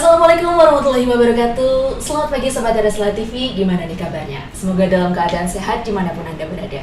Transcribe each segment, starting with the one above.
Assalamualaikum warahmatullahi wabarakatuh. Selamat pagi Sobat Arsla TV, gimana nih kabarnya? Semoga dalam keadaan sehat dimanapun Anda berada.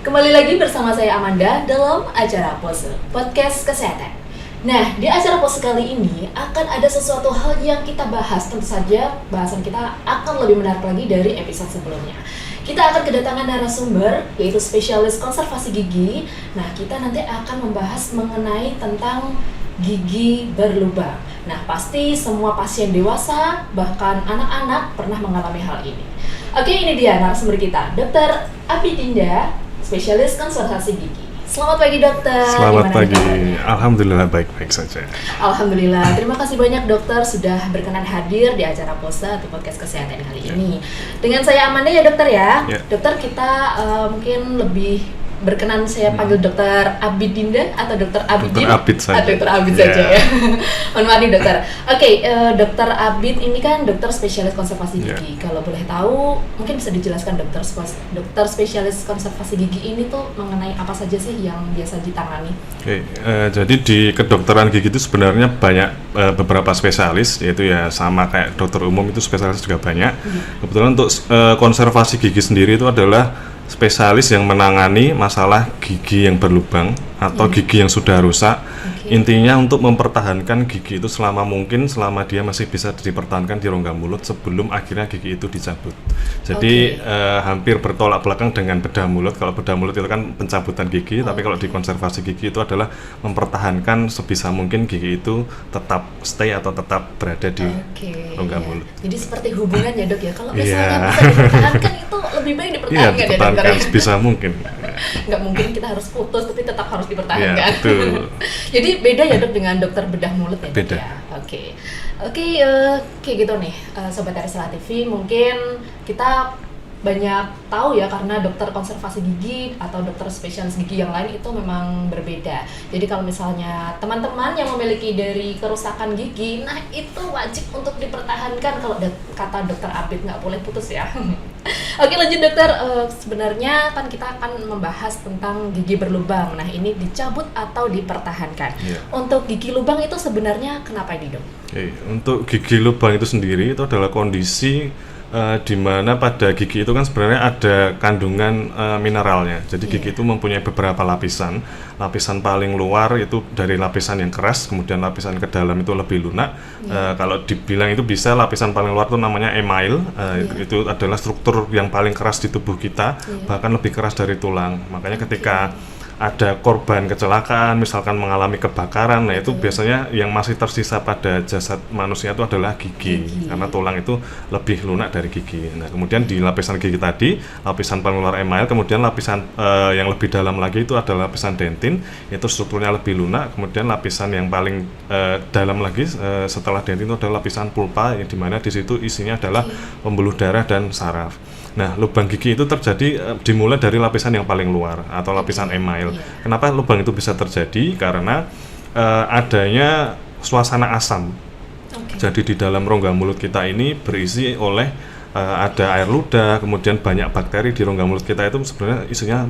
Kembali lagi bersama saya Amanda dalam acara Pose, Podcast Kesehatan. Nah, di acara Pose kali ini akan ada sesuatu hal yang kita bahas. Tentu saja bahasan kita akan lebih menarik lagi dari episode sebelumnya. Kita akan kedatangan narasumber, yaitu spesialis konservasi gigi. Nah, kita nanti akan membahas mengenai tentang gigi berlubang. Nah, pasti semua pasien dewasa, bahkan anak-anak pernah mengalami hal ini. Oke, ini dia narasumber kita, Dr. Abidinda, spesialis konservasi gigi. Selamat pagi dokter. Selamat pagi. Alhamdulillah baik-baik saja. Alhamdulillah. Terima kasih banyak dokter sudah berkenan hadir di acara Pose atau Podcast Kesehatan kali ini. Dengan saya Amanda ya dokter ya. Dokter kita mungkin lebih berkenan saya panggil Dokter Abidinda atau Dokter Abidin? Dokter Abid saja. Dokter Abid saja ya. Mohon maaf nih dokter. Oke, Dokter Abid ini kan dokter spesialis konservasi gigi. Kalau boleh tahu, mungkin bisa dijelaskan dokter spesialis konservasi gigi ini tuh mengenai apa saja sih yang biasa ditangani? Jadi di kedokteran gigi itu sebenarnya banyak beberapa spesialis, yaitu ya sama kayak dokter umum itu spesialis juga banyak. Kebetulan untuk konservasi gigi sendiri itu adalah spesialis yang menangani masalah gigi yang berlubang atau gigi yang sudah rusak. Intinya untuk mempertahankan gigi itu selama mungkin, selama dia masih bisa dipertahankan di rongga mulut sebelum akhirnya gigi itu dicabut. Jadi hampir bertolak belakang dengan bedah mulut. Kalau bedah mulut itu kan pencabutan gigi, tapi kalau di konservasi gigi itu adalah mempertahankan sebisa mungkin gigi itu tetap stay atau tetap berada di rongga mulut. Jadi seperti hubungan ya dok ya, kalau misalnya bisa dipertahankan itu lebih baik dipertahankan ya dipertahankan sebisa mungkin. Nggak mungkin kita harus putus, tapi tetap harus dipertahankan. Iya, betul. Jadi beda ya dok dengan dokter bedah mulut ya? Beda. Ya? Oke, kayak gitu nih, Sobat Arsla TV, mungkin kita banyak tahu ya karena dokter konservasi gigi atau dokter spesialis gigi yang lain itu memang berbeda. Jadi kalau misalnya teman-teman yang memiliki dari kerusakan gigi, nah itu wajib untuk dipertahankan. Kalau kata dokter Abid nggak boleh putus ya. Oke, lanjut dokter. Sebenarnya kan kita akan membahas tentang gigi berlubang. Nah ini dicabut atau dipertahankan. Untuk gigi lubang itu sebenarnya kenapa ini dok? Untuk gigi lubang itu sendiri itu adalah kondisi di mana pada gigi itu kan sebenarnya ada kandungan mineralnya. Jadi gigi itu mempunyai beberapa lapisan. Lapisan paling luar itu dari lapisan yang keras, kemudian lapisan ke dalam itu lebih lunak. Kalau dibilang itu bisa lapisan paling luar itu namanya email. Itu adalah struktur yang paling keras di tubuh kita, bahkan lebih keras dari tulang. Makanya ketika ada korban kecelakaan, misalkan mengalami kebakaran, nah itu biasanya yang masih tersisa pada jasad manusia itu adalah gigi. Karena tulang itu lebih lunak dari gigi. Nah kemudian di lapisan gigi tadi, lapisan paling luar email, kemudian lapisan yang lebih dalam lagi itu adalah lapisan dentin, itu strukturnya lebih lunak. Kemudian lapisan yang paling dalam lagi setelah dentin itu adalah lapisan pulpa, yang dimana di situ isinya adalah pembuluh darah dan saraf. Nah, lubang gigi itu terjadi dimulai dari lapisan yang paling luar atau lapisan email. Kenapa lubang itu bisa terjadi? Karena adanya suasana asam. Jadi di dalam rongga mulut kita ini berisi oleh ada air ludah, kemudian banyak bakteri. Di rongga mulut kita itu sebenarnya isinya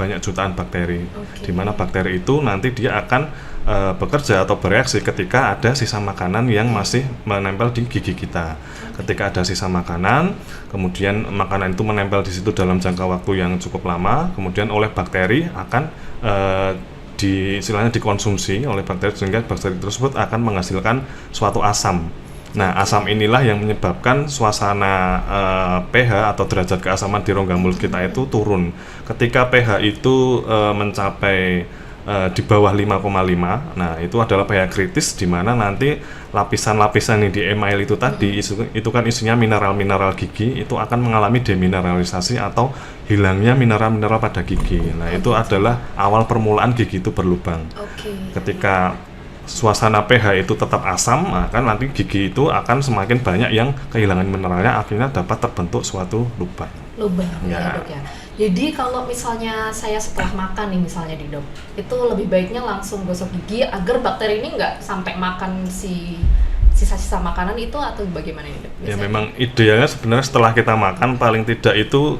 banyak jutaan bakteri. Di mana bakteri itu nanti dia akan bekerja atau bereaksi ketika ada sisa makanan yang masih menempel di gigi kita. Ketika ada sisa makanan, kemudian makanan itu menempel di situ dalam jangka waktu yang cukup lama, kemudian oleh bakteri akan istilahnya dikonsumsi oleh bakteri, sehingga bakteri tersebut akan menghasilkan suatu asam. Nah, asam inilah yang menyebabkan suasana pH atau derajat keasaman di rongga mulut kita itu turun. Ketika pH itu mencapai di bawah 5,5, nah itu adalah pH kritis, di mana nanti lapisan-lapisan yang di email itu tadi itu kan isinya mineral-mineral gigi, itu akan mengalami demineralisasi atau hilangnya mineral-mineral pada gigi. Nah itu adalah awal permulaan gigi itu berlubang. Ketika suasana pH itu tetap asam, maka nanti gigi itu akan semakin banyak yang kehilangan mineralnya, akhirnya dapat terbentuk suatu lubang. Ya dok ya. Jadi kalau misalnya saya setelah makan nih misalnya di dok, itu lebih baiknya langsung gosok gigi agar bakteri ini nggak sampai makan si sisa-sisa makanan itu atau bagaimana ya dok? Ya memang idealnya sebenarnya setelah kita makan paling tidak itu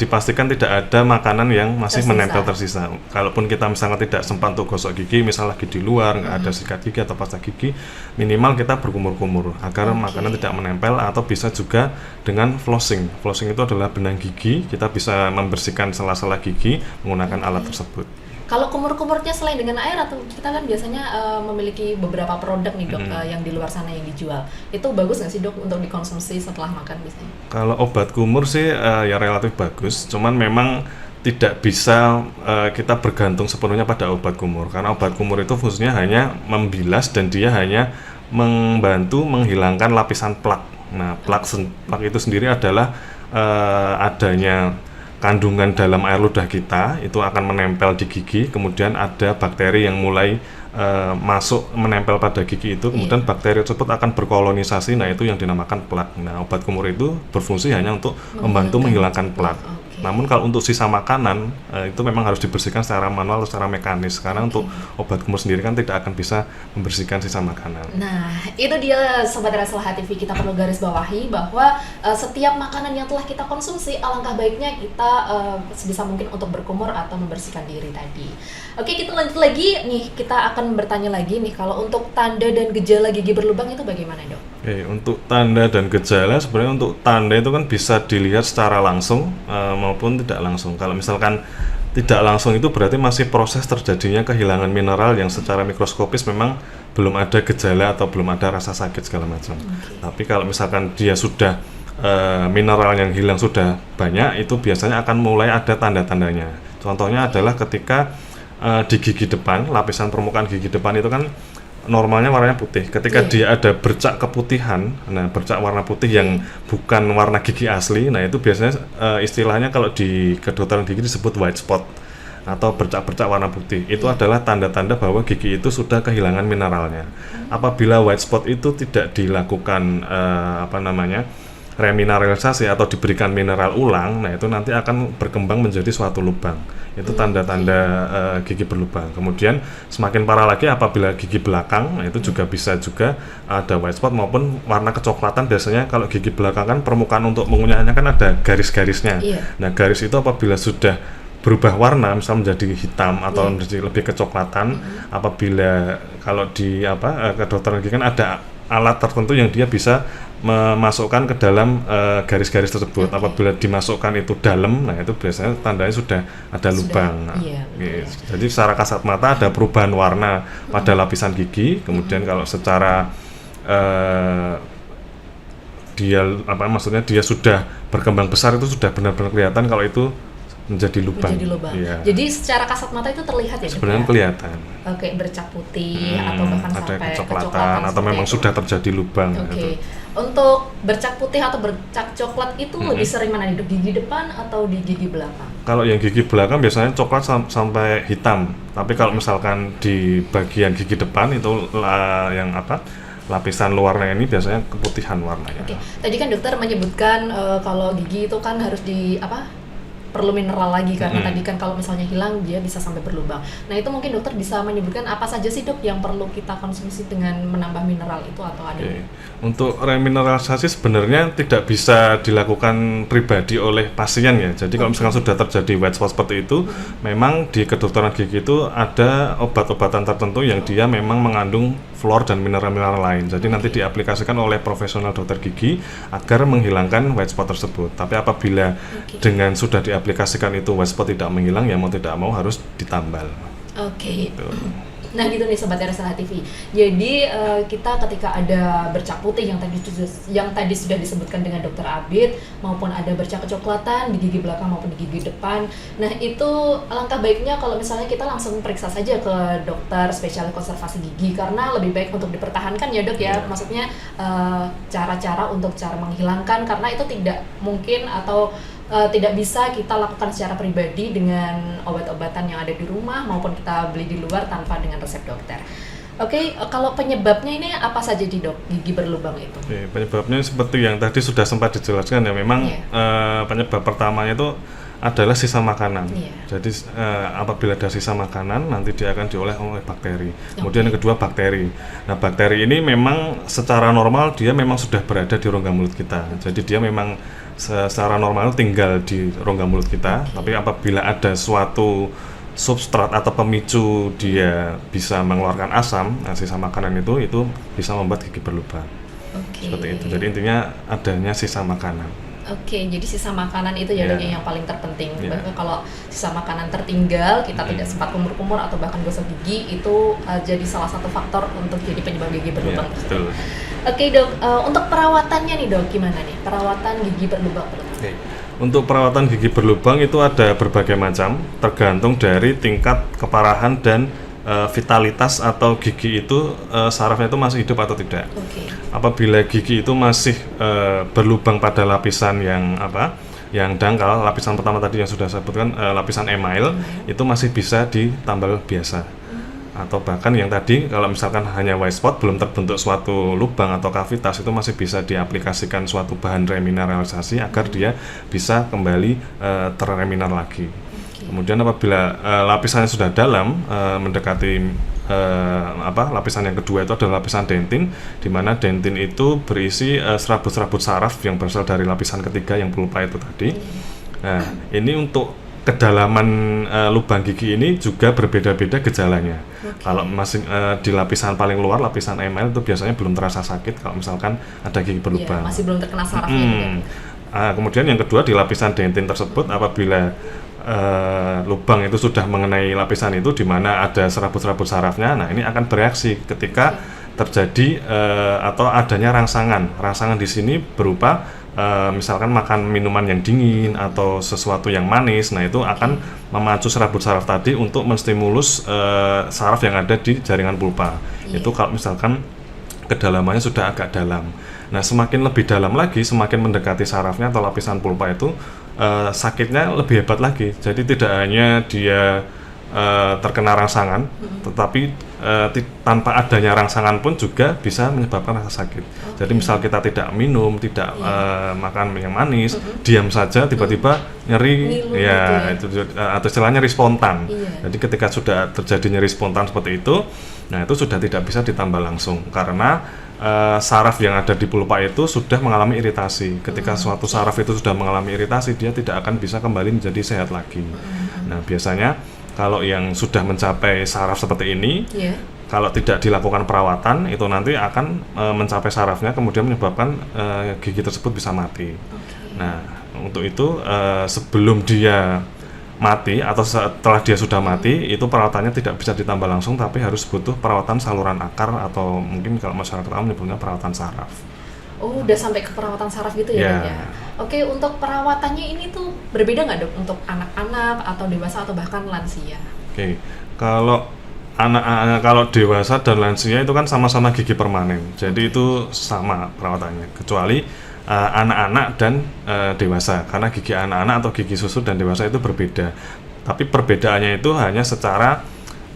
dipastikan tidak ada makanan yang masih menempel tersisa. Kalaupun kita misalnya tidak sempat untuk gosok gigi, misal lagi di luar nggak ada sikat gigi atau pasta gigi, minimal kita berkumur-kumur agar makanan tidak menempel, atau bisa juga dengan flossing. Flossing itu adalah benang gigi, kita bisa membersihkan sela-sela gigi menggunakan alat tersebut. Kalau kumur-kumurnya selain dengan air, atau kita kan biasanya memiliki beberapa produk nih dok yang di luar sana yang dijual, itu bagus nggak sih dok untuk dikonsumsi setelah makan biasanya? Kalau obat kumur sih ya relatif bagus, cuman memang tidak bisa kita bergantung sepenuhnya pada obat kumur, karena obat kumur itu fungsinya hanya membilas dan dia hanya membantu menghilangkan lapisan plak. Nah, plak itu sendiri adalah adanya kandungan dalam air ludah kita itu akan menempel di gigi, kemudian ada bakteri yang mulai masuk menempel pada gigi itu, kemudian bakteri tersebut akan berkolonisasi, nah itu yang dinamakan plak. Nah, obat kumur itu berfungsi hanya untuk membantu menghilangkan plak. Namun kalau untuk sisa makanan itu memang harus dibersihkan secara manual atau secara mekanis, karena untuk obat kumur sendiri kan tidak akan bisa membersihkan sisa makanan. Nah, itu dia Sobat Rasalah TV, kita perlu garis bawahi bahwa setiap makanan yang telah kita konsumsi, alangkah baiknya kita sebisa mungkin untuk berkumur atau membersihkan diri tadi. Oke, kita lanjut lagi nih, kita akan bertanya lagi nih, kalau untuk tanda dan gejala gigi berlubang itu bagaimana dok? Oke, untuk tanda dan gejala, sebenarnya untuk tanda itu kan bisa dilihat secara langsung maupun tidak langsung. Kalau misalkan tidak langsung itu berarti masih proses terjadinya kehilangan mineral yang secara mikroskopis memang belum ada gejala atau belum ada rasa sakit segala macam. Tapi kalau misalkan dia sudah mineral yang hilang sudah banyak, itu biasanya akan mulai ada tanda-tandanya. Contohnya adalah ketika di gigi depan, lapisan permukaan gigi depan itu kan normalnya warnanya putih. Ketika dia ada bercak keputihan, nah bercak warna putih yang bukan warna gigi asli, nah itu biasanya istilahnya kalau di kedokteran gigi disebut white spot atau bercak-bercak warna putih. Itu adalah tanda-tanda bahwa gigi itu sudah kehilangan mineralnya. Apabila white spot itu tidak dilakukan remineralisasi atau diberikan mineral ulang, nah itu nanti akan berkembang menjadi suatu lubang. Itu tanda-tanda gigi berlubang. Kemudian semakin parah lagi apabila gigi belakang, nah itu juga bisa juga ada white spot maupun warna kecoklatan. Biasanya kalau gigi belakang kan permukaan untuk mengunyahnya kan ada garis-garisnya. Nah, garis itu apabila sudah berubah warna, misalnya menjadi hitam atau menjadi lebih kecoklatan, apabila kalau di kedokteran gigi kan ada alat tertentu yang dia bisa memasukkan ke dalam garis-garis tersebut. Apabila dimasukkan itu dalam, nah itu biasanya tandanya sudah ada lubang. Jadi secara kasat mata ada perubahan warna pada lapisan gigi. Kemudian kalau secara dia sudah berkembang besar, itu sudah benar-benar kelihatan kalau itu menjadi lubang. Ya. Jadi secara kasat mata itu terlihat ya? Sebenarnya kelihatan. Oke, bercak putih atau bahkan ada sampai kecoklatan atau memang sudah terjadi lubang. Oke. Untuk bercak putih atau bercak coklat itu lebih sering mana di gigi depan atau di gigi belakang? Kalau yang gigi belakang biasanya coklat sampai hitam. Tapi kalau misalkan di bagian gigi depan itu lapisan luarnya ini biasanya keputihan warnanya. Oke. Tadi kan dokter menyebutkan kalau gigi itu kan harus perlu mineral lagi, karena tadi kan kalau misalnya hilang dia bisa sampai berlubang. Nah, itu mungkin dokter bisa menyebutkan apa saja sih dok yang perlu kita konsumsi dengan menambah mineral itu atau ada? Untuk remineralisasi sebenarnya tidak bisa dilakukan pribadi oleh pasien ya. Jadi kalau misalkan sudah terjadi white spot seperti itu, memang di kedokteran gigi itu ada obat-obatan tertentu yang dia memang mengandung fluor dan mineral-mineral lain. Jadi nanti diaplikasikan oleh profesional dokter gigi agar menghilangkan white spot tersebut. Tapi apabila dengan sudah diaplikasikan itu white spot tidak menghilang, ya mau tidak mau harus ditambal. Gitu. Nah gitu nih Sobat Rasalah TV. Jadi kita ketika ada bercak putih yang tadi sudah disebutkan dengan Dokter Abid, maupun ada bercak kecoklatan di gigi belakang maupun di gigi depan. Nah itu alangkah baiknya kalau misalnya kita langsung periksa saja ke dokter spesialis konservasi gigi, karena lebih baik untuk dipertahankan ya dok ya. Maksudnya cara-cara untuk menghilangkan, karena itu tidak mungkin atau tidak bisa kita lakukan secara pribadi dengan obat-obatan yang ada di rumah maupun kita beli di luar tanpa dengan resep dokter. Kalau penyebabnya ini apa saja di dok, gigi berlubang itu? Penyebabnya seperti yang tadi sudah sempat dijelaskan ya, memang penyebab pertamanya itu adalah sisa makanan. Iya. Jadi apabila ada sisa makanan nanti dia akan diolah oleh bakteri. Kemudian yang kedua bakteri. Nah bakteri ini memang secara normal dia memang sudah berada di rongga mulut kita. Jadi dia memang secara normal tinggal di rongga mulut kita. Tapi apabila ada suatu substrat atau pemicu dia bisa mengeluarkan asam, nah sisa makanan itu bisa membuat gigi berlubang. Seperti itu. Jadi intinya adanya sisa makanan. Oke, jadi sisa makanan itu ya dok yang paling terpenting. Bahkan kalau sisa makanan tertinggal, kita tidak sempat kumur-kumur atau bahkan gosok gigi, itu jadi salah satu faktor untuk jadi penyebab gigi berlubang. Betul. Oke dok, untuk perawatannya nih dok, gimana nih perawatan gigi berlubang? Untuk perawatan gigi berlubang itu ada berbagai macam, tergantung dari tingkat keparahan dan vitalitas atau gigi itu sarafnya itu masih hidup atau tidak. Apabila gigi itu masih berlubang pada lapisan yang dangkal, lapisan pertama tadi yang sudah saya sebutkan, lapisan email, itu masih bisa ditambal biasa. Atau bahkan yang tadi kalau misalkan hanya white spot belum terbentuk suatu lubang atau kavitas, itu masih bisa diaplikasikan suatu bahan remineralisasi agar dia bisa kembali terreminar lagi. Kemudian apabila lapisannya sudah dalam mendekati lapisan yang kedua itu adalah lapisan dentin, di mana dentin itu berisi serabut-serabut saraf yang berasal dari lapisan ketiga yang pulpa itu tadi. Nah, ini untuk kedalaman lubang gigi ini juga berbeda-beda gejalanya. Kalau masih di lapisan paling luar, lapisan email itu biasanya belum terasa sakit kalau misalkan ada gigi berlubang. Masih belum terkena sarafnya. Kemudian yang kedua di lapisan dentin tersebut, apabila lubang itu sudah mengenai lapisan itu di mana ada serabut-serabut sarafnya, nah ini akan bereaksi ketika terjadi atau adanya rangsangan. Rangsangan di sini berupa misalkan makan minuman yang dingin atau sesuatu yang manis, nah itu akan memacu serabut saraf tadi untuk menstimulus saraf yang ada di jaringan pulpa. Itu kalau misalkan kedalamannya sudah agak dalam. Nah, semakin lebih dalam lagi, semakin mendekati sarafnya atau lapisan pulpa itu sakitnya lebih hebat lagi. Jadi tidak hanya dia terkena rangsangan, tetapi tanpa adanya rangsangan pun juga bisa menyebabkan rasa sakit. Jadi misal kita tidak minum, tidak makan yang manis, diam saja tiba-tiba nyeri, itu atau istilahnya nyeri spontan. Jadi ketika sudah terjadi nyeri spontan seperti itu, nah itu sudah tidak bisa ditambah langsung karena saraf yang ada di pulpa itu sudah mengalami iritasi. Ketika suatu saraf itu sudah mengalami iritasi, dia tidak akan bisa kembali menjadi sehat lagi. Nah, biasanya kalau yang sudah mencapai saraf seperti ini, kalau tidak dilakukan perawatan, itu nanti akan mencapai sarafnya, kemudian menyebabkan gigi tersebut bisa mati. Nah, untuk itu sebelum dia mati atau setelah dia sudah mati, itu perawatannya tidak bisa ditambah langsung, tapi harus butuh perawatan saluran akar atau mungkin kalau masyarakat awam menyebutnya perawatan saraf. Oh, udah sampai ke perawatan saraf gitu ya, Dok ya? Oke, untuk perawatannya ini tuh berbeda nggak, Dok, untuk anak-anak atau dewasa atau bahkan lansia? Oke, kalau kalau dewasa dan lansia itu kan sama-sama gigi permanen, jadi itu sama perawatannya, kecuali anak-anak dan dewasa, karena gigi anak-anak atau gigi susu dan dewasa itu berbeda. Tapi perbedaannya itu hanya secara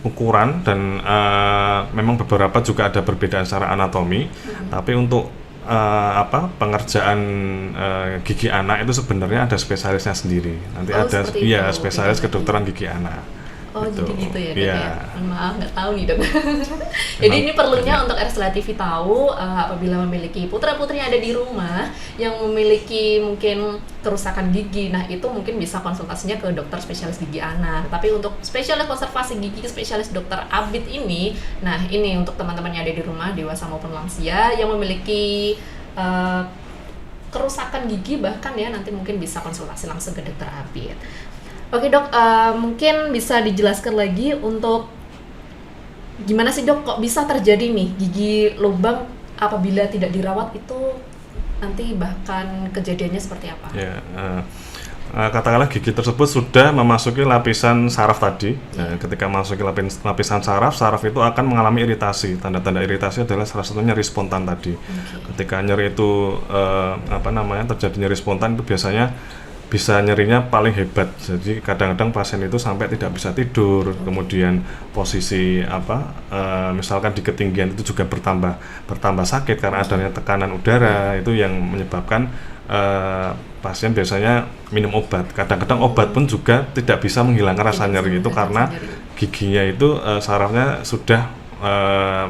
ukuran dan memang beberapa juga ada perbedaan secara anatomi. Tapi untuk pengerjaan gigi anak itu sebenarnya ada spesialisnya sendiri. Nanti ada spesialis kedokteran gigi anak. Oh, gitu. Jadi gitu ya, Dok ya? Maaf, nggak tahu nih, Dok. Jadi ini perlunya untuk RSLA TV tahu apabila memiliki putra-putri yang ada di rumah yang memiliki mungkin kerusakan gigi, nah itu mungkin bisa konsultasinya ke dokter spesialis gigi anak. Tapi untuk spesialis konservasi gigi, spesialis dokter Abid ini, nah ini untuk teman-teman yang ada di rumah, dewasa maupun lansia yang memiliki kerusakan gigi, bahkan ya nanti mungkin bisa konsultasi langsung ke dokter Abid. Oke, Dok, mungkin bisa dijelaskan lagi untuk gimana sih, Dok, kok bisa terjadi nih gigi lubang apabila tidak dirawat, itu nanti bahkan kejadiannya seperti apa? Katakanlah gigi tersebut sudah memasuki lapisan saraf tadi. Nah, ketika memasuki lapisan saraf itu akan mengalami iritasi. Tanda-tanda iritasi adalah salah satunya nyeri spontan tadi. Ketika nyeri itu terjadi nyeri spontan, itu biasanya bisa nyerinya paling hebat. Jadi kadang-kadang pasien itu sampai tidak bisa tidur. Kemudian posisi misalkan di ketinggian itu juga bertambah sakit karena adanya tekanan udara, itu yang menyebabkan pasien biasanya minum obat. Kadang-kadang obat pun juga tidak bisa menghilangkan rasa nyeri itu karena giginya itu sarafnya sudah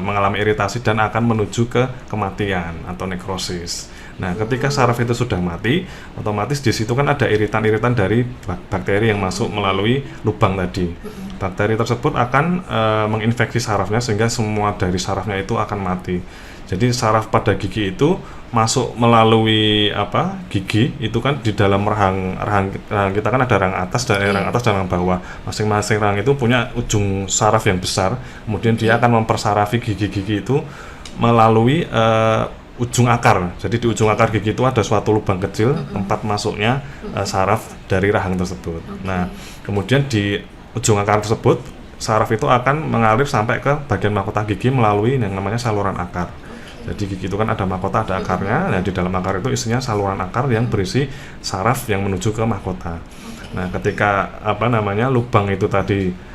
mengalami iritasi dan akan menuju ke kematian atau nekrosis. Nah, ketika saraf itu sudah mati, otomatis di situ kan ada iritan-iritan dari bakteri yang masuk melalui lubang tadi. Bakteri tersebut akan menginfeksi sarafnya sehingga semua dari sarafnya itu akan mati. Jadi saraf pada gigi itu masuk melalui gigi itu kan di dalam rahang kita kan ada rahang atas dan rahang atas dan rahang bawah. Masing-masing rahang itu punya ujung saraf yang besar. Kemudian dia akan mempersarafi gigi-gigi itu melalui ujung akar. Jadi di ujung akar gigi itu ada suatu lubang kecil tempat masuknya saraf dari rahang tersebut. Nah, kemudian di ujung akar tersebut saraf itu akan mengalir sampai ke bagian mahkota gigi melalui yang namanya saluran akar. Jadi gigi itu kan ada mahkota, ada akarnya. Nah, di dalam akar itu isinya saluran akar yang berisi saraf yang menuju ke mahkota. Nah, ketika lubang itu tadi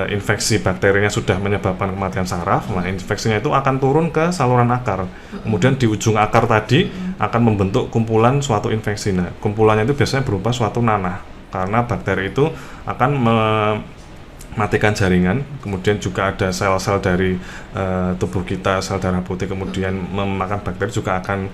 infeksi bakterinya sudah menyebabkan kematian saraf, nah infeksinya itu akan turun ke saluran akar. Kemudian di ujung akar tadi akan membentuk kumpulan suatu infeksi. Nah, kumpulannya itu biasanya berupa suatu nanah karena bakteri itu akan mematikan jaringan. Kemudian juga ada sel-sel dari tubuh kita, sel darah putih, kemudian memakan bakteri juga akan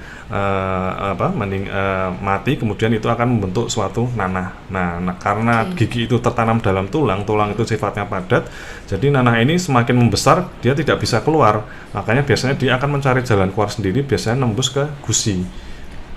mati. Kemudian itu akan membentuk suatu nanah. Nah, karena gigi itu tertanam dalam tulang itu sifatnya padat. Jadi nanah ini semakin membesar, dia tidak bisa keluar. Makanya biasanya dia akan mencari jalan keluar sendiri, biasanya nembus ke gusi.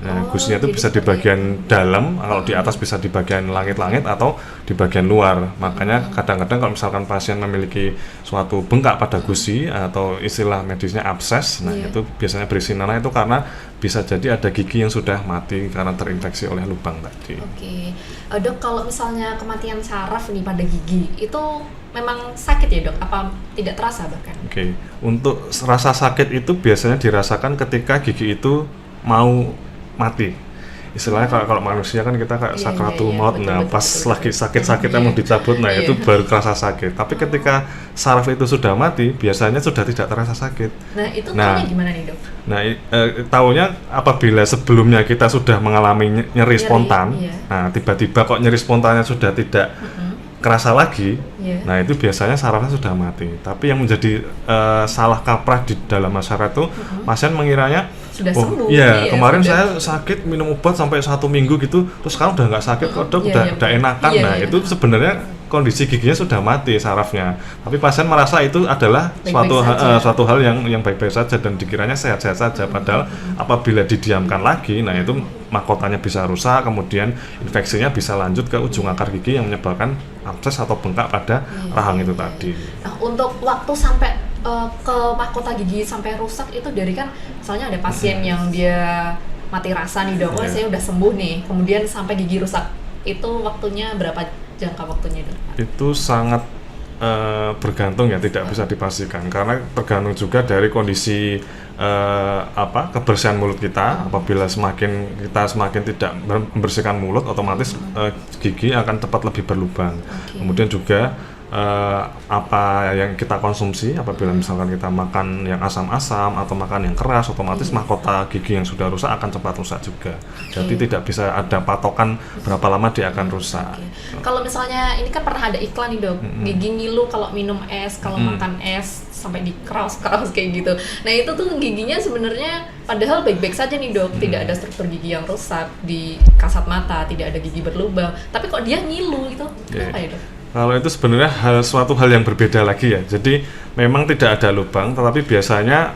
Nah, gusinya itu bisa di bagian dalam, kalau di atas bisa di bagian langit-langit atau di bagian luar. Makanya kadang-kadang kalau misalkan pasien memiliki suatu bengkak pada gusi atau istilah medisnya abses, nah itu biasanya berisi nanah itu karena bisa jadi ada gigi yang sudah mati karena terinfeksi oleh lubang tadi. Oke. Dok, kalau misalnya kematian saraf nih pada gigi, itu memang sakit ya dok? Apa tidak terasa bahkan? Oke. Untuk rasa sakit itu biasanya dirasakan ketika gigi itu mau mati. Istilahnya kalau manusia kan kita kayak sakratul maut. Nah, pas lagi sakit-sakitnya mau dicabut, nah itu baru terasa sakit. Tapi ketika saraf itu sudah mati, biasanya sudah tidak terasa sakit. Nah, itu taunya gimana nih dok? Nah, taunya apabila sebelumnya kita sudah mengalami nyeri spontan, nah tiba-tiba kok nyeri spontannya sudah tidak kerasa lagi, nah itu biasanya sarafnya sudah mati. Tapi yang menjadi salah kaprah di dalam masyarakat itu, pasien mengiranya sudah sembuh. Kemarin saya sakit minum obat sampai 1 minggu gitu, terus sekarang udah nggak sakit kok dok, udah enakan. Itu sebenarnya kondisi giginya sudah mati sarafnya. Tapi pasien merasa itu adalah suatu hal yang baik-baik saja dan dikiranya sehat-sehat saja. Padahal apabila didiamkan lagi, nah itu mahkotanya bisa rusak, kemudian infeksinya bisa lanjut ke ujung akar gigi yang menyebabkan abses atau bengkak pada rahang itu tadi. Nah, untuk waktu sampai ke mahkota gigi sampai rusak itu dari kan misalnya ada pasien yang dia mati rasa nih dok, saya udah sembuh nih, kemudian sampai gigi rusak, itu waktunya berapa jangka waktunya dok? Itu sangat bergantung ya, tidak bisa dipastikan karena tergantung juga dari kondisi kebersihan mulut kita. Apabila kita semakin tidak membersihkan mulut, otomatis gigi akan cepat lebih berlubang. Kemudian juga apa yang kita konsumsi, apabila misalkan kita makan yang asam-asam atau makan yang keras, otomatis mahkota gigi yang sudah rusak akan cepat rusak juga. Jadi tidak bisa ada patokan berapa lama dia akan rusak. Kalau misalnya ini kan pernah ada iklan nih dok, gigi ngilu kalau minum es, kalau makan es sampai dikeras-keras kayak gitu. Nah itu tuh giginya sebenarnya padahal baik-baik saja nih dok, tidak ada struktur gigi yang rusak, di kasat mata tidak ada gigi berlubang, tapi kok dia ngilu gitu, kenapa ya dok? Kalau itu sebenarnya suatu hal yang berbeda lagi ya. Jadi memang tidak ada lubang, tetapi biasanya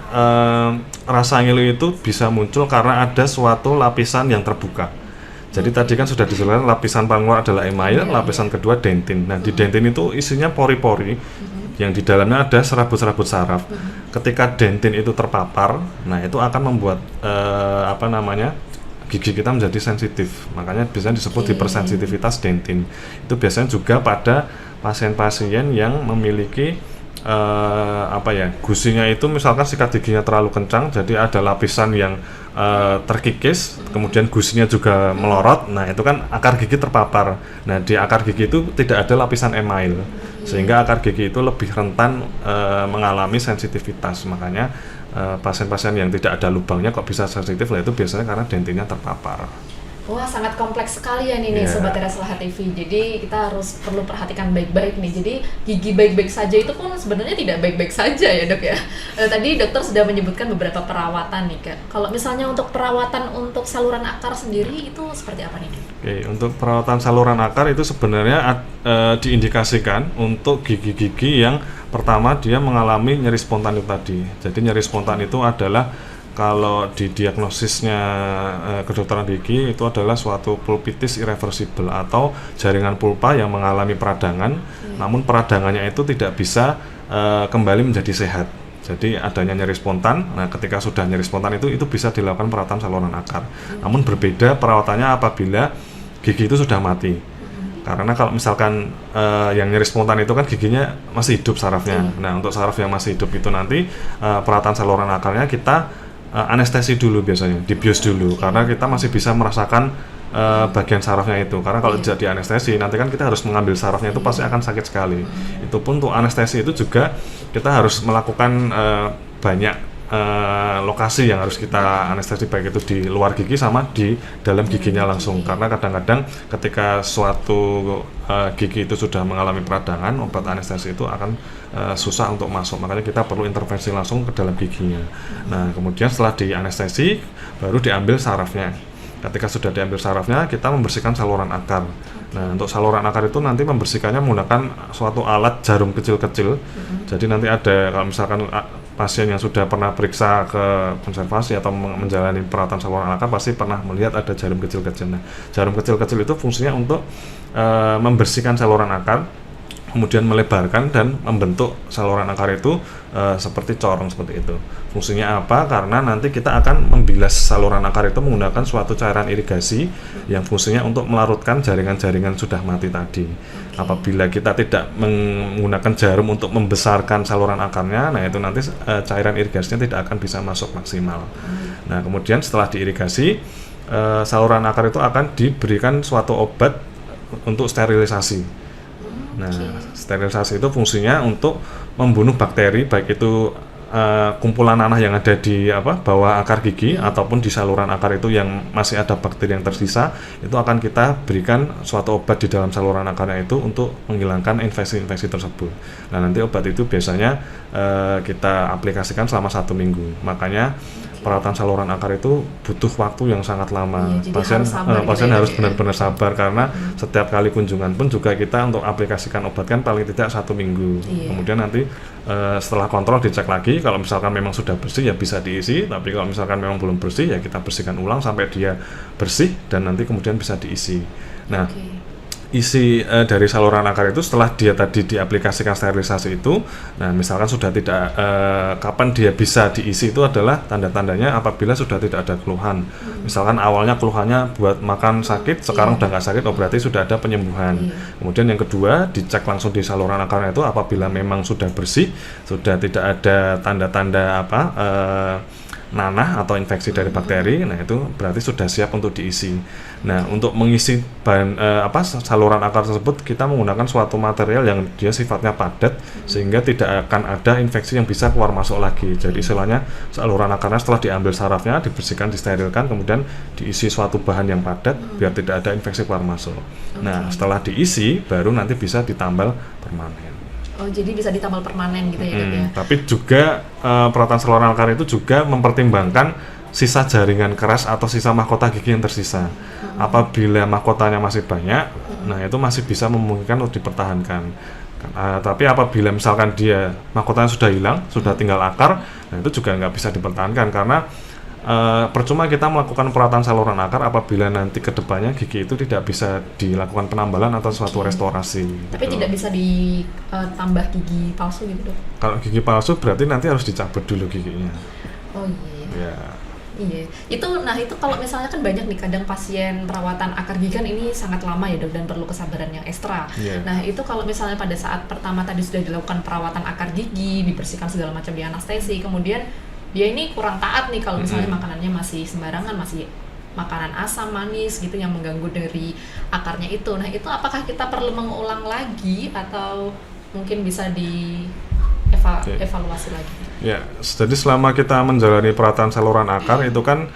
rasa ngilu itu bisa muncul karena ada suatu lapisan yang terbuka. Jadi tadi kan sudah dijelaskan lapisan paling luar adalah email, lapisan kedua dentin. Nah di dentin itu isinya pori-pori yang di dalamnya ada serabut-serabut saraf. Ketika dentin itu terpapar, nah itu akan membuat gigi kita menjadi sensitif, makanya biasanya disebut hipersensitivitas dentin. Itu biasanya juga pada pasien-pasien yang memiliki gusinya itu misalkan sikat giginya terlalu kencang, jadi ada lapisan yang terkikis, kemudian gusinya juga melorot. Nah itu kan akar gigi terpapar. Nah di akar gigi itu tidak ada lapisan email, sehingga akar gigi itu lebih rentan mengalami sensitivitas. Makanya pasien-pasien yang tidak ada lubangnya kok bisa sensitif, lah itu biasanya karena dentinya terpapar. Wah, sangat kompleks sekali ya nih Sobat Teras Leha TV. Jadi kita harus perlu perhatikan baik-baik nih. Jadi gigi baik-baik saja itu pun sebenarnya tidak baik-baik saja ya dok ya. Tadi dokter sudah menyebutkan beberapa perawatan nih Kak. Kalau misalnya untuk perawatan untuk saluran akar sendiri itu seperti apa nih? Oke, untuk perawatan saluran akar itu sebenarnya diindikasikan untuk gigi-gigi yang pertama dia mengalami nyeri spontan itu tadi. Jadi nyeri spontan itu adalah kalau di diagnosisnya kedokteran gigi itu adalah suatu pulpitis irreversible atau jaringan pulpa yang mengalami peradangan, namun peradangannya itu tidak bisa kembali menjadi sehat. Jadi adanya nyeri spontan. Nah, ketika sudah nyeri spontan itu bisa dilakukan perawatan saluran akar. Namun berbeda perawatannya apabila gigi itu sudah mati. Karena kalau misalkan yang nyeri spontan itu kan giginya masih hidup sarafnya. Nah, untuk saraf yang masih hidup itu nanti perawatan saluran akarnya kita anestesi dulu biasanya, dibius dulu, karena kita masih bisa merasakan bagian sarafnya itu. Karena kalau tidak di anestesi, nanti kan kita harus mengambil sarafnya itu pasti akan sakit sekali. Itu pun untuk anestesi itu juga kita harus melakukan banyak lokasi yang harus kita anestesi, baik itu di luar gigi sama di dalam giginya langsung. Karena kadang-kadang ketika suatu gigi itu sudah mengalami peradangan, obat anestesi itu akan susah untuk masuk, makanya kita perlu intervensi langsung ke dalam giginya. Nah kemudian setelah di anestesi baru diambil sarafnya. Ketika sudah diambil sarafnya, kita membersihkan saluran akar. Nah untuk saluran akar itu nanti membersihkannya menggunakan suatu alat jarum kecil-kecil. Jadi nanti ada, kalau misalkan pasien yang sudah pernah periksa ke konservasi atau menjalani perawatan saluran akar pasti pernah melihat ada jarum kecil-kecil. Nah, jarum kecil-kecil itu fungsinya untuk membersihkan saluran akar, kemudian melebarkan dan membentuk saluran akar itu seperti corong seperti itu. Fungsinya apa? Karena nanti kita akan membilas saluran akar itu menggunakan suatu cairan irigasi yang fungsinya untuk melarutkan jaringan-jaringan sudah mati tadi. Apabila kita tidak menggunakan jarum untuk membesarkan saluran akarnya, nah itu nanti cairan irigasinya tidak akan bisa masuk maksimal. Nah kemudian setelah diirigasi, saluran akar itu akan diberikan suatu obat untuk sterilisasi. Nah, sterilisasi itu fungsinya untuk membunuh bakteri, baik itu kumpulan nanah yang ada di bawah akar gigi ataupun di saluran akar itu yang masih ada bakteri yang tersisa, itu akan kita berikan suatu obat di dalam saluran akarnya itu untuk menghilangkan infeksi-infeksi tersebut. Nah, nanti obat itu biasanya kita aplikasikan selama 1 minggu. Makanya perawatan saluran akar itu butuh waktu yang sangat lama. Pasien harus benar-benar sabar karena setiap kali kunjungan pun juga kita untuk aplikasikan obat kan paling tidak 1 minggu. Kemudian nanti setelah kontrol dicek lagi, kalau misalkan memang sudah bersih ya bisa diisi, tapi kalau misalkan memang belum bersih ya kita bersihkan ulang sampai dia bersih dan nanti kemudian bisa diisi. Nah, isi dari saluran akar itu setelah dia tadi diaplikasikan sterilisasi itu, nah misalkan sudah tidak kapan dia bisa diisi itu adalah tanda-tandanya apabila sudah tidak ada keluhan. Misalkan awalnya keluhannya buat makan sakit, sekarang udah nggak sakit, oh berarti sudah ada penyembuhan. Kemudian yang kedua dicek langsung di saluran akarnya itu, apabila memang sudah bersih, sudah tidak ada tanda-tanda nanah atau infeksi dari bakteri, nah itu berarti sudah siap untuk diisi. Nah, untuk mengisi bahan saluran akar tersebut kita menggunakan suatu material yang dia sifatnya padat sehingga tidak akan ada infeksi yang bisa keluar masuk lagi. Jadi istilahnya saluran akarnya setelah diambil sarafnya, dibersihkan, disterilkan, kemudian diisi suatu bahan yang padat biar tidak ada infeksi keluar masuk. Nah, setelah diisi baru nanti bisa ditambal permanen. Oh, jadi bisa ditambal permanen gitu ya, Dok ya. Tapi juga perawatan saluran akar itu juga mempertimbangkan sisa jaringan keras atau sisa mahkota gigi yang tersisa. Apabila mahkotanya masih banyak, nah itu masih bisa memungkinkan untuk dipertahankan. Tapi apabila misalkan dia mahkotanya sudah hilang, sudah tinggal akar, nah itu juga nggak bisa dipertahankan karena percuma kita melakukan perawatan saluran akar apabila nanti kedepannya gigi itu tidak bisa dilakukan penambalan atau suatu restorasi. Tapi tidak bisa ditambah gigi palsu gitu, Dok? Kalau gigi palsu berarti nanti harus dicabut dulu giginya. Oh iya. Ya. Iya, itu kalau misalnya kan banyak nih kadang pasien perawatan akar gigi kan ini sangat lama ya dok dan perlu kesabaran yang ekstra. Iya. Nah itu kalau misalnya pada saat pertama tadi sudah dilakukan perawatan akar gigi, dibersihkan segala macam di anestesi, kemudian dia ini kurang taat nih kalau misalnya makanannya masih sembarangan, masih makanan asam, manis gitu yang mengganggu dari akarnya itu. Nah itu apakah kita perlu mengulang lagi atau mungkin bisa evaluasi lagi? Ya, jadi selama kita menjalani perawatan saluran akar itu kan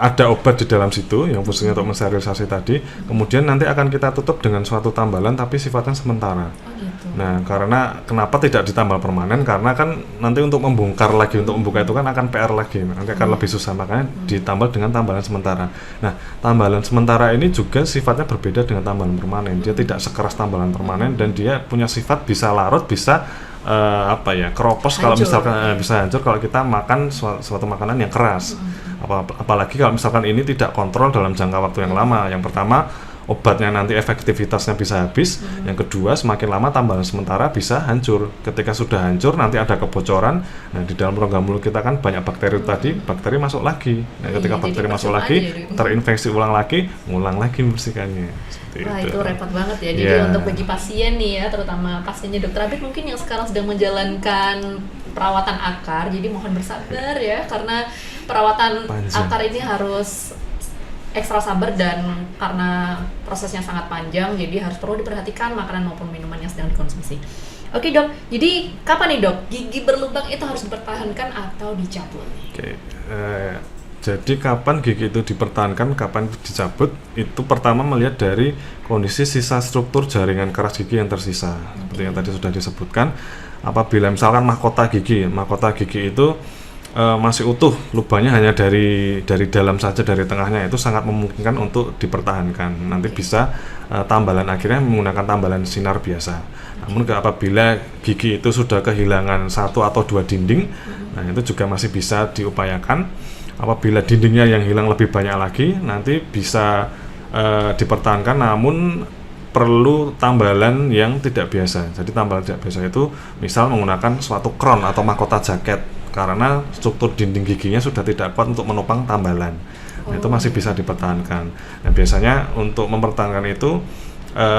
ada obat di dalam situ yang fungsinya untuk mensterilisasi tadi. Kemudian nanti akan kita tutup dengan suatu tambalan tapi sifatnya sementara. Oh gitu. Nah, karena kenapa tidak ditambal permanen? Karena kan nanti untuk membongkar lagi, untuk membuka itu kan akan PR lagi, nanti akan lebih susah, makanya ditambal dengan tambalan sementara. Nah, tambalan sementara ini juga sifatnya berbeda dengan tambalan permanen. Dia tidak sekeras tambalan permanen dan dia punya sifat bisa larut, bisa keropos kalau misalkan bisa hancur kalau kita makan suatu makanan yang keras. Apalagi kalau misalkan ini tidak kontrol dalam jangka waktu yang lama. Yang pertama, obatnya nanti efektivitasnya bisa habis. Yang kedua, semakin lama tambalan sementara bisa hancur. Ketika sudah hancur nanti ada kebocoran. Nah, di dalam rongga mulut kita kan banyak bakteri tadi, bakteri masuk lagi. Nah, ketika bakteri masuk lagi, terinfeksi ulang lagi membersihkannya. Wah itu repot banget ya. Jadi untuk bagi pasien nih ya, terutama pasiennya Dokter Abid mungkin yang sekarang sedang menjalankan perawatan akar, jadi mohon bersabar ya, karena perawatan akar ini harus ekstra sabar dan karena prosesnya sangat panjang, jadi harus perlu diperhatikan makanan maupun minuman yang sedang dikonsumsi. Oke dok, jadi kapan nih dok gigi berlubang itu harus dipertahankan atau dicabut? Jadi kapan gigi itu dipertahankan, kapan dicabut, itu pertama melihat dari kondisi sisa struktur jaringan keras gigi yang tersisa. Seperti yang tadi sudah disebutkan, apabila misalkan mahkota gigi itu masih utuh, lubangnya hanya dari dalam saja, dari tengahnya, itu sangat memungkinkan untuk dipertahankan. Nanti bisa tambalan akhirnya menggunakan tambalan sinar biasa. Namun apabila gigi itu sudah kehilangan 1 atau 2 dinding, nah itu juga masih bisa diupayakan. Apabila dindingnya yang hilang lebih banyak lagi, nanti bisa dipertahankan, namun perlu tambalan yang tidak biasa. Jadi tambalan tidak biasa itu misal menggunakan suatu crown atau mahkota jaket, karena struktur dinding giginya sudah tidak kuat untuk menopang tambalan. Nah, itu masih bisa dipertahankan. Nah, biasanya untuk mempertahankan itu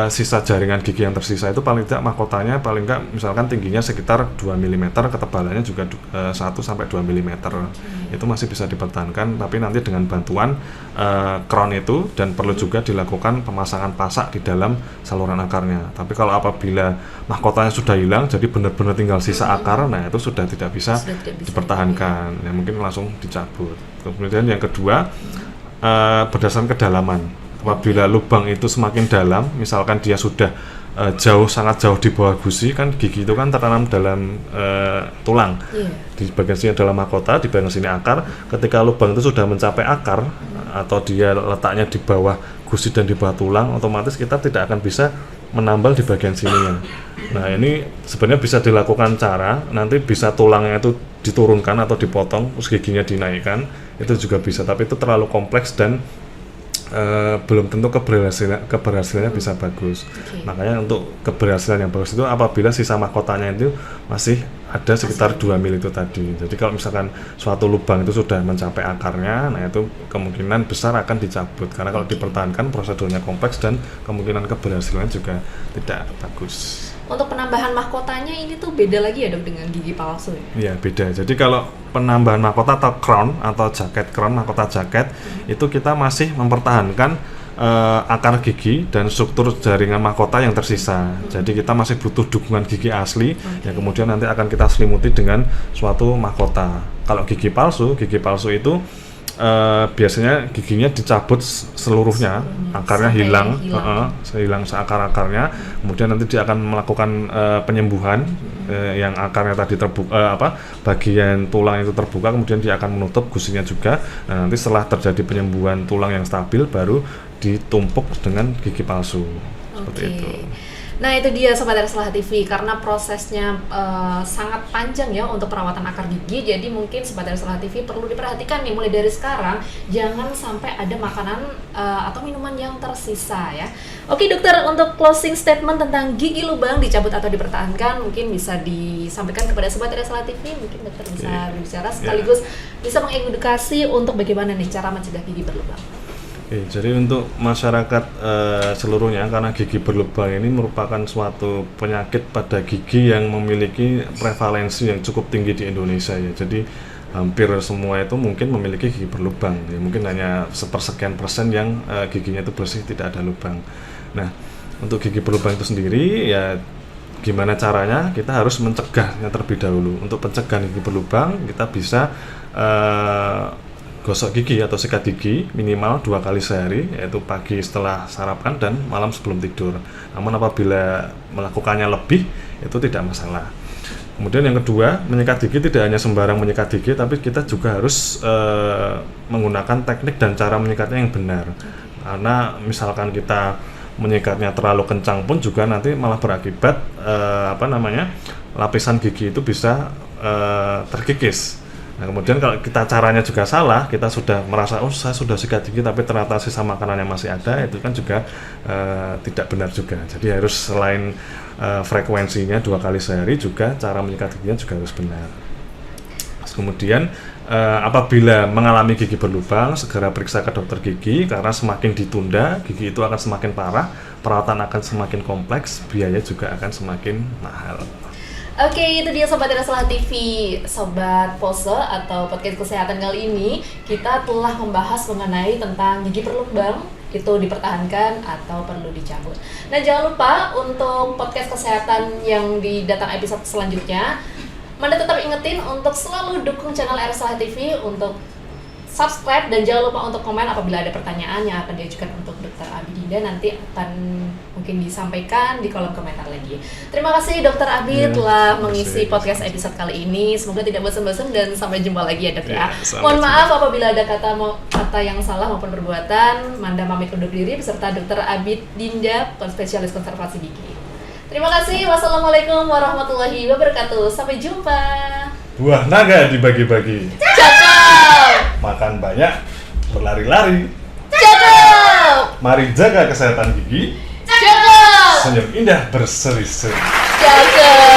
sisa jaringan gigi yang tersisa itu paling tidak mahkotanya paling enggak misalkan tingginya sekitar 2 mm, ketebalannya juga 1 sampai 2 mm. Itu masih bisa dipertahankan, tapi nanti dengan bantuan crown itu, dan perlu juga dilakukan pemasangan pasak di dalam saluran akarnya. Tapi kalau apabila mahkotanya sudah hilang, jadi benar-benar tinggal sisa akar, nah itu sudah tidak bisa dipertahankan. Ya mungkin langsung dicabut. Kemudian yang kedua, berdasarkan kedalaman. Apabila lubang itu semakin dalam, misalkan dia sudah sangat jauh di bawah gusi, kan gigi itu kan tertanam dalam tulang. Di bagian sini adalah mahkota, di bagian sini akar. Ketika lubang itu sudah mencapai akar atau dia letaknya di bawah gusi dan di bawah tulang, otomatis kita tidak akan bisa menambal di bagian sininya. Nah, ini sebenarnya bisa dilakukan cara nanti bisa tulangnya itu diturunkan atau dipotong, terus giginya dinaikkan, itu juga bisa, tapi itu terlalu kompleks dan belum tentu keberhasilannya bisa bagus. Makanya untuk keberhasilan yang bagus itu apabila sisa mahkotanya itu masih ada sekitar 2 mil itu tadi. Jadi kalau misalkan suatu lubang itu sudah mencapai akarnya, nah itu kemungkinan besar akan dicabut, karena kalau dipertahankan prosedurnya kompleks dan kemungkinan keberhasilannya juga tidak bagus. Untuk penambahan mahkotanya ini tuh beda lagi ya dok dengan gigi palsu ya? Iya beda. Jadi kalau penambahan mahkota atau crown atau jaket crown, mahkota jaket, itu kita masih mempertahankan akar gigi dan struktur jaringan mahkota yang tersisa. Jadi kita masih butuh dukungan gigi asli yang kemudian nanti akan kita selimuti dengan suatu mahkota. Kalau gigi palsu itu biasanya giginya dicabut seluruhnya, akarnya hilang seakar-akarnya, kemudian nanti dia akan melakukan penyembuhan yang akarnya tadi terbuka, bagian tulang itu terbuka, kemudian dia akan menutup gusinya juga. Nah, nanti setelah terjadi penyembuhan tulang yang stabil, baru ditumpuk dengan gigi palsu. Seperti itu. Nah itu dia Sobat RSLH TV, karena prosesnya sangat panjang ya untuk perawatan akar gigi. Jadi mungkin Sobat RSLH TV perlu diperhatikan nih mulai dari sekarang, jangan sampai ada makanan atau minuman yang tersisa ya. Oke dokter, untuk closing statement tentang gigi lubang dicabut atau dipertahankan mungkin bisa disampaikan kepada Sobat RSLH TV. Mungkin dokter bisa berbicara sekaligus bisa mengedukasi untuk bagaimana nih cara mencegah gigi berlubang. Oke, jadi untuk masyarakat seluruhnya, karena gigi berlubang ini merupakan suatu penyakit pada gigi yang memiliki prevalensi yang cukup tinggi di Indonesia ya. Jadi hampir semua itu mungkin memiliki gigi berlubang. Ya, mungkin hanya sepersekian persen yang giginya itu bersih, tidak ada lubang. Nah, untuk gigi berlubang itu sendiri ya gimana caranya? Kita harus mencegahnya terlebih dahulu. Untuk pencegahan gigi berlubang kita bisa gosok gigi atau sikat gigi minimal 2 kali sehari, yaitu pagi setelah sarapan dan malam sebelum tidur. Namun apabila melakukannya lebih itu tidak masalah. Kemudian yang kedua, menyikat gigi tidak hanya sembarang menyikat gigi, tapi kita juga harus menggunakan teknik dan cara menyikatnya yang benar. Karena misalkan kita menyikatnya terlalu kencang pun juga nanti malah berakibat lapisan gigi itu bisa terkikis. Nah, kemudian kalau kita caranya juga salah, kita sudah merasa saya sudah sikat gigi tapi ternyata sisa makanannya masih ada, itu kan juga tidak benar juga. Jadi harus selain frekuensinya 2 kali sehari, juga cara menyikat giginya juga harus benar. Kemudian apabila mengalami gigi berlubang, segera periksa ke dokter gigi, karena semakin ditunda gigi itu akan semakin parah, perawatan akan semakin kompleks, biaya juga akan semakin mahal. Oke, itu dia Sobat RSLH TV, Sobat Pose atau podcast kesehatan kali ini. Kita telah membahas mengenai tentang gigi berlubang, itu dipertahankan atau perlu dicabut. Nah jangan lupa untuk podcast kesehatan yang di datang episode selanjutnya, Manda tetap ingetin untuk selalu dukung channel RSLH TV, untuk subscribe dan jangan lupa untuk komen apabila ada pertanyaan yang akan diajukan untuk Dr. Abi Dinda, nanti akan mungkin disampaikan di kolom komentar lagi. Terima kasih Dr. Abi telah mengisi podcast episode kali ini. Semoga tidak bosan-bosan dan sampai jumpa lagi ya Dok ya. Mohon maaf apabila ada kata yang salah maupun perbuatan. Manda pamit undur diri beserta Dr. Abi Dinda, spesialis konservasi gigi. Terima kasih. Wassalamualaikum warahmatullahi wabarakatuh. Sampai jumpa. Buah naga dibagi-bagi. Cakep. Makan banyak, berlari-lari. Cakep. Mari jaga kesehatan gigi. Cakep. Senyum indah berseri-seri. Cakep.